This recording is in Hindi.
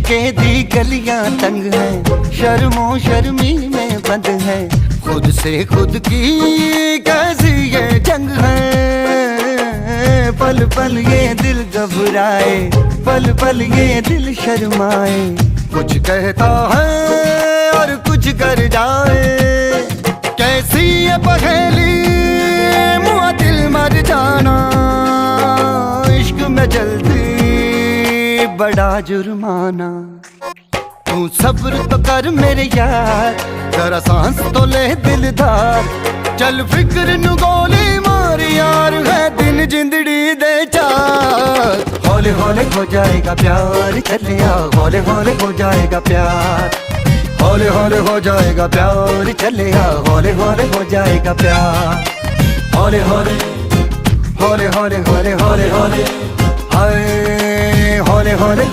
के दी गलियां तंग है, शर्मो शर्मी में बंद है, खुद से खुद की कैसी ये जंग है। पल पल ये दिल घबराए, पल पल ये दिल शर्माए, कुछ कहता है और कुछ कर जाए। कैसी ये पहेली मुआ दिल मर जाना, इश्क में जल्दी बड़ा जुर्माना। तू सब्र तो कर मेरे यार, जरा सांस तो ले दिलदार, चल फिक्र नु गोली मार यार, है दिन जिंदड़ी दे चार। हौले हौले हो जाएगा प्यार, चलिया हौले हौले हो जाएगा प्यार, हौले हौले हो जाएगा प्यार, चलिया हौले हौले हो जाएगा प्यार। हौले हौले हौले हौले हौले हौले हौले हाय हौले हौले।